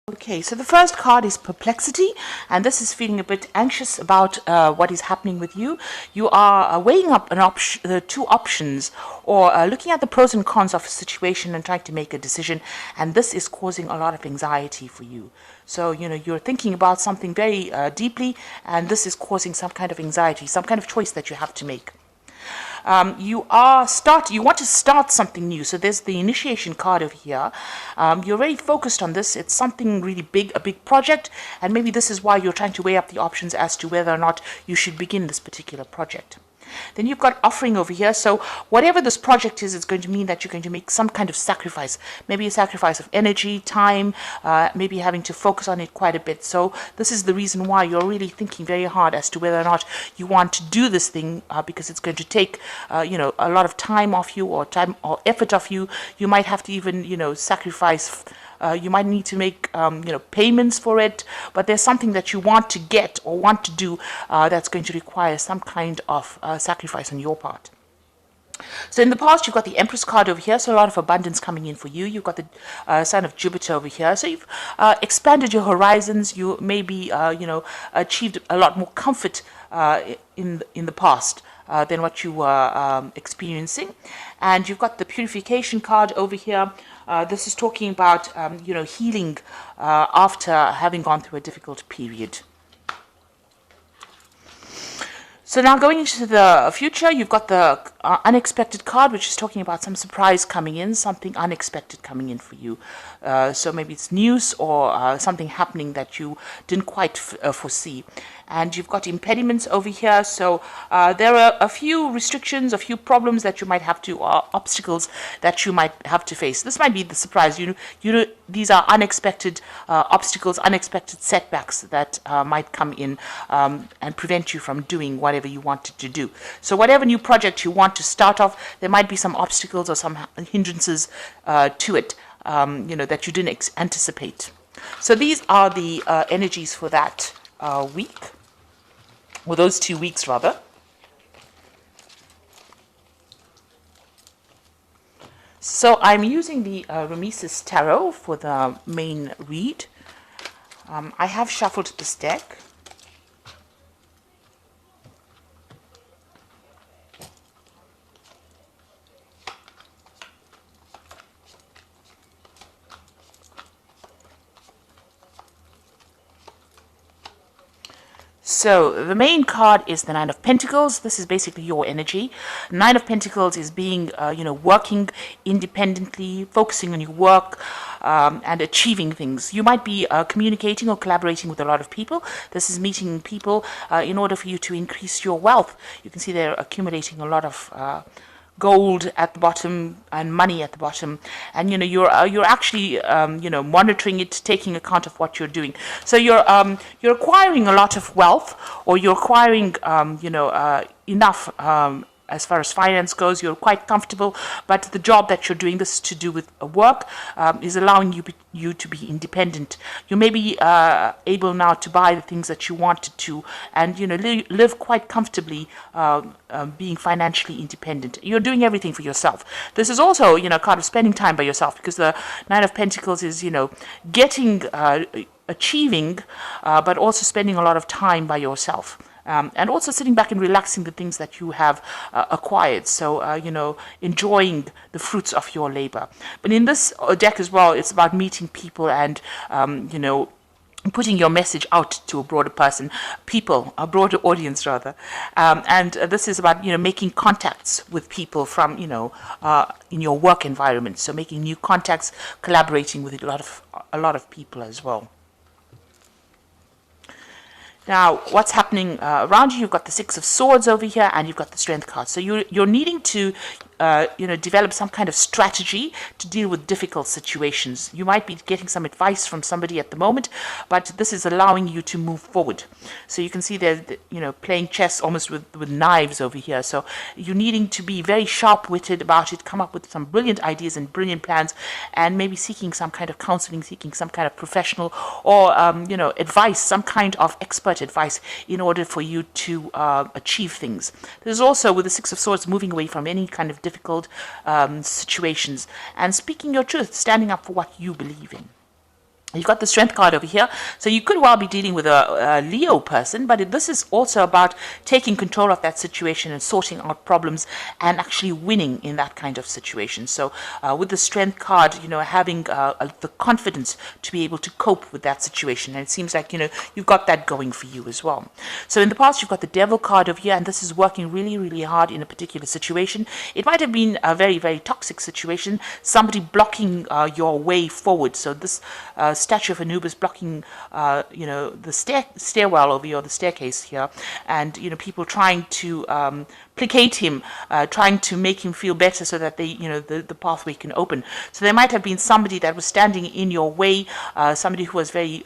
Okay, so the first card is perplexity, and this is feeling a bit anxious about what is happening with you. You are weighing up two options, or looking at the pros and cons of a situation and trying to make a decision, and this is causing a lot of anxiety for you. So, you're thinking about something very deeply, and this is causing some kind of anxiety, some kind of choice that you have to make. You want to start something new. So there's the initiation card over here. You're very focused on this. It's something really big, a big project, and maybe this is why you're trying to weigh up the options as to whether or not you should begin this particular project. Then you've got offering over here. So whatever this project is, it's going to mean that you're going to make some kind of sacrifice. Maybe a sacrifice of energy, time, maybe having to focus on it quite a bit. So this is the reason why you're really thinking very hard as to whether or not you want to do this thing, because it's going to take, a lot of time off you, or time or effort off you. You might have to even, sacrifice. You might need to make, payments for it, but there's something that you want to get or want to do that's going to require some kind of sacrifice on your part. So in the past, you've got the Empress card over here, so a lot of abundance coming in for you. You've got the Sign of Jupiter over here, so you've expanded your horizons. You maybe, achieved a lot more comfort in the past than what you were experiencing. And you've got the Purification card over here. This is talking about, healing after having gone through a difficult period. So now going into the future, you've got the unexpected card, which is talking about some surprise coming in, something unexpected coming in for you. So maybe it's news or something happening that you didn't quite foresee. And you've got impediments over here. So there are a few restrictions, a few problems that you might have to, obstacles that you might have to face. This might be the surprise. These are unexpected obstacles, unexpected setbacks that might come in and prevent you from doing whatever you wanted to do. So whatever new project you want to start off, there might be some obstacles or some hindrances to it, that you didn't anticipate. So these are the energies for that week, or those 2 weeks rather. So I'm using the Remises Tarot for the main read. I have shuffled this deck. So the main card is the Nine of Pentacles. This is basically your energy. Nine of Pentacles is being, working independently, focusing on your work, and achieving things. You might be communicating or collaborating with a lot of people. This is meeting people in order for you to increase your wealth. You can see they're accumulating a lot of gold at the bottom and money at the bottom, and you're actually monitoring it, taking account of what you're doing. So you're acquiring a lot of wealth, or you're acquiring enough as far as finance goes. You're quite comfortable, but the job that you're doing, this is to do with work, is allowing you to be independent. You may be able now to buy the things that you wanted to, and live quite comfortably, being financially independent. You're doing everything for yourself. This is also a card of spending time by yourself, because the Nine of Pentacles is getting, achieving, but also spending a lot of time by yourself. And also sitting back and relaxing the things that you have acquired. So, enjoying the fruits of your labor. But in this deck as well, it's about meeting people and, putting your message out to a broader a broader audience rather. And this is about, making contacts with people from, in your work environment. So making new contacts, collaborating with a lot of people as well. Now, what's happening around you? You've got the Six of Swords over here, and you've got the Strength card. So you're needing to, develop some kind of strategy to deal with difficult situations. You might be getting some advice from somebody at the moment, but this is allowing you to move forward. So you can see they're, playing chess almost with knives over here. So you're needing to be very sharp-witted about it, come up with some brilliant ideas and brilliant plans, and maybe seeking some kind of counseling, seeking some kind of professional or, advice, some kind of expert advice in order for you to achieve things. There's also, with the Six of Swords, moving away from any kind of difficult situations and speaking your truth, standing up for what you believe in. You've got the Strength card over here. So you could well be dealing with a Leo person, but this is also about taking control of that situation and sorting out problems and actually winning in that kind of situation. So with the Strength card, having the confidence to be able to cope with that situation. And it seems like, you've got that going for you as well. So in the past, you've got the Devil card over here, and this is working really, really hard in a particular situation. It might have been a very, very toxic situation, somebody blocking your way forward. So this statue of Anubis blocking, the stairwell over here, the staircase here, and people trying to placate him, trying to make him feel better so that the pathway can open. So there might have been somebody that was standing in your way, somebody who was very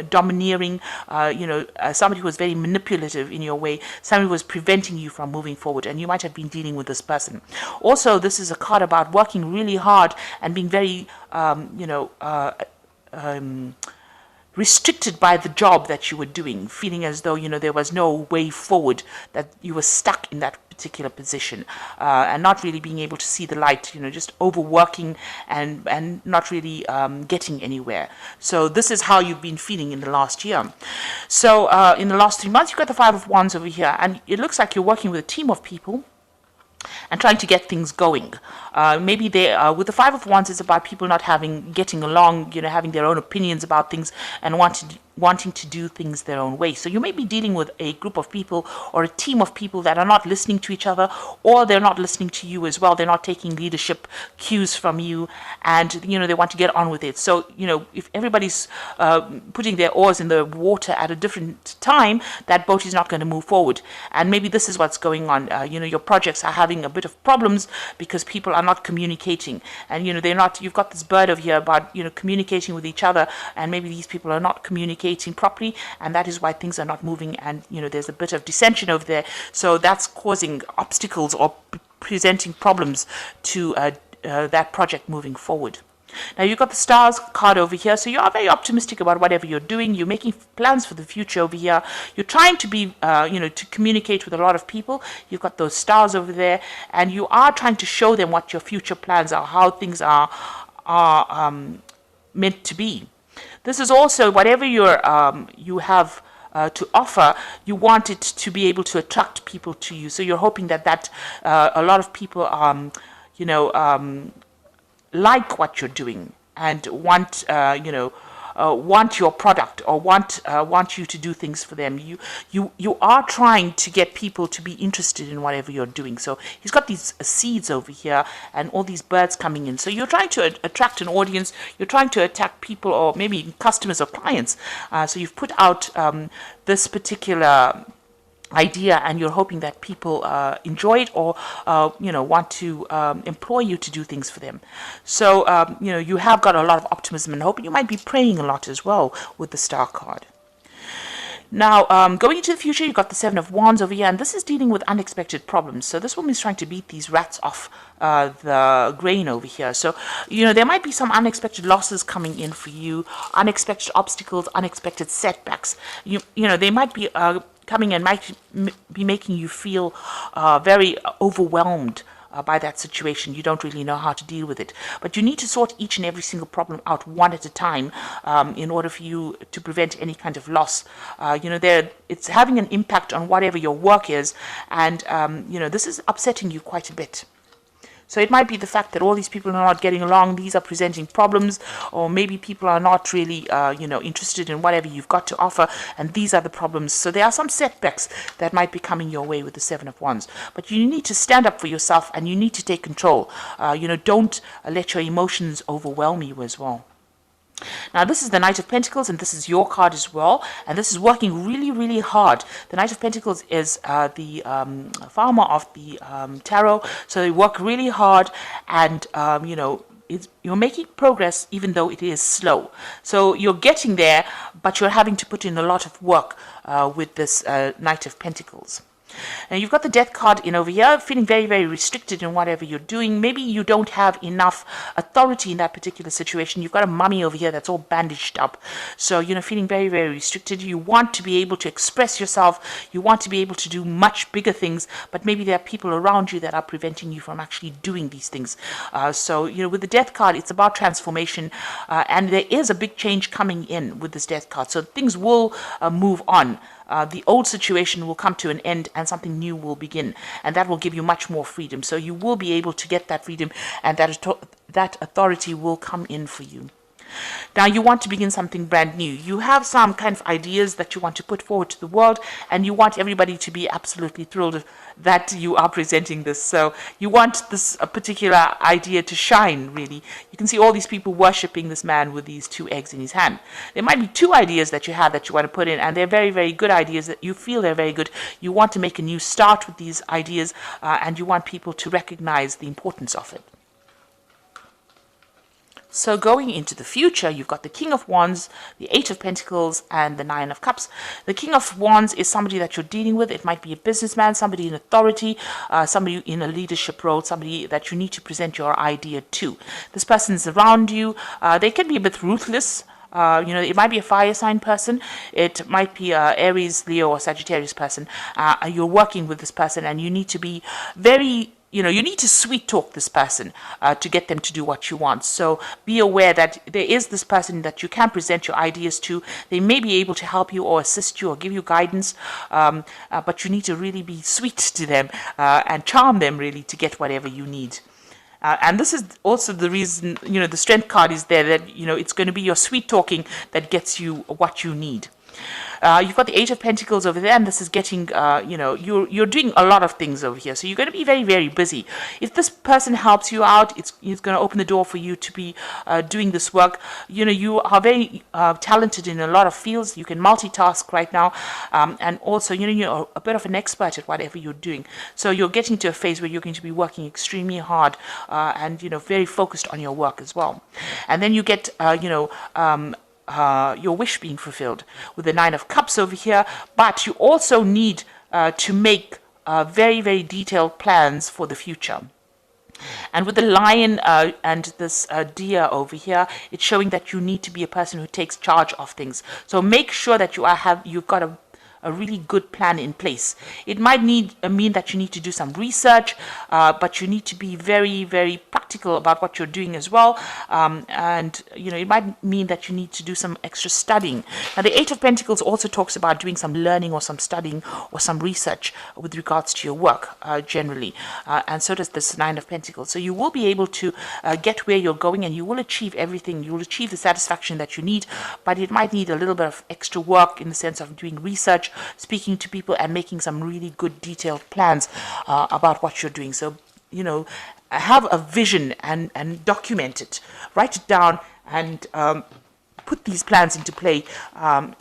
domineering, somebody who was very manipulative in your way, somebody who was preventing you from moving forward, and you might have been dealing with this person. Also, this is a card about working really hard and being very, restricted by the job that you were doing, feeling as though there was no way forward, that you were stuck in that particular position, and not really being able to see the light, just overworking and not really getting anywhere. So this is how you've been feeling in the last year. So in the last 3 months, you've got the Five of Wands over here, and it looks like you're working with a team of people and trying to get things going. Maybe with the Five of Wands, it's about people not getting along, having their own opinions about things and wanting to do things their own way. So you may be dealing with a group of people or a team of people that are not listening to each other, or they're not listening to you as well. They're not taking leadership cues from you, and they want to get on with it. So if everybody's putting their oars in the water at a different time, that boat is not going to move forward. And maybe this is what's going on. Your projects are having a bit of problems because people are not communicating, and they're not. You've got this bird over here about communicating with each other, and maybe these people are not communicating properly, and that is why things are not moving, and there's a bit of dissension over there. So that's causing obstacles or presenting problems to that project moving forward. Now you've got the Stars card over here, so you are very optimistic about whatever you're doing. You're making plans for the future over here. You're trying to be, to communicate with a lot of people. You've got those stars over there, and you are trying to show them what your future plans are, how things are meant to be. This is also whatever you have to offer, you want it to be able to attract people to you. So you're hoping that a lot of people like what you're doing and want your product, or want you to do things for them. You are trying to get people to be interested in whatever you're doing. So he's got these seeds over here and all these birds coming in. So you're trying to attract an audience. You're trying to attract people, or maybe customers or clients. So you've put out this particular idea, and you're hoping that people enjoy it, or want to employ you to do things for them. So you have got a lot of optimism and hope, and you might be praying a lot as well with the Star card. Now, going into the future, you've got the Seven of Wands over here, and this is dealing with unexpected problems. So this woman is trying to beat these rats off the grain over here. So, there might be some unexpected losses coming in for you, unexpected obstacles, unexpected setbacks. They might be coming and might be making you feel very overwhelmed by that situation. You don't really know how to deal with it, but you need to sort each and every single problem out one at a time in order for you to prevent any kind of loss. It's having an impact on whatever your work is, and this is upsetting you quite a bit. So it might be the fact that all these people are not getting along. These are presenting problems, or maybe people are not really, interested in whatever you've got to offer, and these are the problems. So there are some setbacks that might be coming your way with the Seven of Wands. But you need to stand up for yourself, and you need to take control. Don't let your emotions overwhelm you as well. Now this is the Knight of Pentacles, and this is your card as well, and this is working really, really hard. The Knight of Pentacles is the farmer of the tarot, so they work really hard, and you're making progress even though it is slow. So you're getting there, but you're having to put in a lot of work with this Knight of Pentacles. Now you've got the death card in over here, feeling very, very restricted in whatever you're doing. Maybe you don't have enough authority in that particular situation. You've got a mummy over here that's all bandaged up. So, you know, feeling very, very restricted. You want to be able to express yourself. You want to be able to do much bigger things, but maybe there are people around you that are preventing you from actually doing these things. So, you know, with the death card, it's about transformation, and there is a big change coming in with this death card. So things will move on. The old situation will come to an end and something new will begin, and that will give you much more freedom. So you will be able to get that freedom, and that authority will come in for you. Now you want to begin something brand new. You have some kind of ideas that you want to put forward to the world, and you want everybody to be absolutely thrilled that you are presenting this. So you want this particular idea to shine, really. You can see all these people worshipping this man with these 2 eggs in his hand. There might be 2 ideas that you have that you want to put in, and they're very, very good ideas that you feel they're very good. You want to make a new start with these ideas, and you want people to recognize the importance of it. So going into the future, you've got the King of Wands, the 8 of Pentacles, and the 9 of Cups. The King of Wands is somebody that you're dealing with. It might be a businessman, somebody in authority, somebody in a leadership role, somebody that you need to present your idea to. This person's around you. They can be a bit ruthless. You know, it might be a fire sign person. It might be a Aries, Leo, or Sagittarius person. You're working with this person, and you need to be very... You know, you need to sweet talk this person to get them to do what you want. So be aware that there is this person that you can present your ideas to. They may be able to help you or assist you or give you guidance, but you need to really be sweet to them and charm them really to get whatever you need. And this is also the reason, you know, the strength card is there, that, you know, it's going to be your sweet talking that gets you what you need. You've got the 8 of Pentacles over there, and this is getting, you know, you're doing a lot of things over here. So you're going to be very, very busy. If this person helps you out, it's going to open the door for you to be doing this work. You know, you are very talented in a lot of fields. You can multitask right now. And also, you know, you're a bit of an expert at whatever you're doing. So you're getting to a phase where you're going to be working extremely hard and, you know, very focused on your work as well. And then you get, you know, your wish being fulfilled with the 9 of Cups over here, but you also need to make very, very detailed plans for the future. And with the lion and this deer over here, it's showing that you need to be a person who takes charge of things. So make sure that you've got a really good plan in place. It might mean that you need to do some research, but you need to be very, very practical about what you're doing as well. And, you know, it might mean that you need to do some extra studying. Now, the 8 of Pentacles also talks about doing some learning or some studying or some research with regards to your work generally. And so does this 9 of Pentacles. So you will be able to get where you're going, and you will achieve everything. You will achieve the satisfaction that you need, but it might need a little bit of extra work in the sense of doing research, speaking to people, and making some really good detailed plans about what you're doing. So, you know, have a vision and document it. Write it down and put these plans into play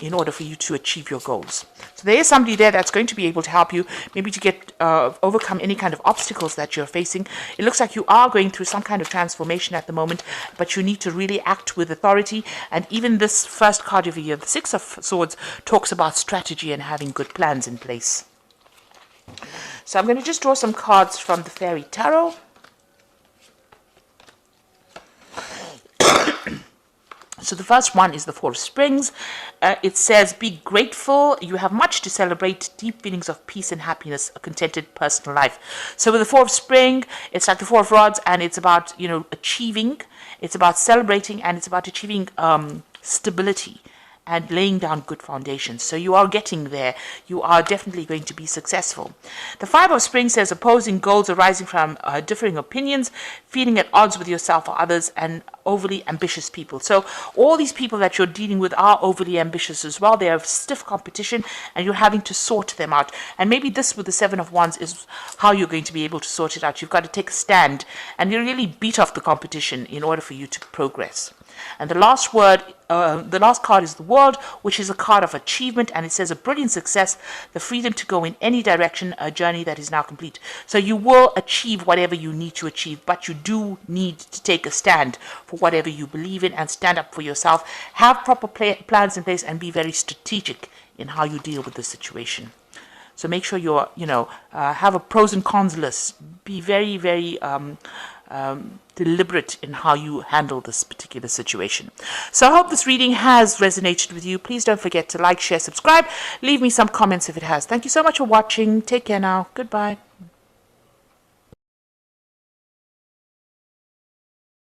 in order for you to achieve your goals. So there is somebody there that's going to be able to help you, maybe to get overcome any kind of obstacles that you're facing. It looks like you are going through some kind of transformation at the moment, but you need to really act with authority. And even this first card over here, the 6 of Swords, talks about strategy and having good plans in place. So I'm going to just draw some cards from the Fairy Tarot. So the first one is the 4 of Springs. It says, be grateful. You have much to celebrate. Deep feelings of peace and happiness, a contented personal life. So with the 4 of Spring, it's like the 4 of Rods, and it's about, you know, achieving. It's about celebrating, and it's about achieving stability and laying down good foundations. So you are getting there. You are definitely going to be successful. The 5 of Spring says opposing goals arising from differing opinions, feeling at odds with yourself or others, and overly ambitious people. So all these people that you're dealing with are overly ambitious as well. They have stiff competition, and you're having to sort them out. And maybe this with the 7 of Wands is how you're going to be able to sort it out. You've got to take a stand and you really beat off the competition in order for you to progress. And the last word, the last card is the World, which is a card of achievement, and it says a brilliant success, the freedom to go in any direction, a journey that is now complete. So you will achieve whatever you need to achieve, but you do need to take a stand for whatever you believe in and stand up for yourself. Have proper plans in place and be very strategic in how you deal with the situation. So make sure you're, have a pros and cons list. Be very, very deliberate in how you handle this particular situation. So I hope this reading has resonated with you. Please don't forget to like, share, subscribe. Leave me some comments if it has. Thank you so much for watching. Take care now. Goodbye.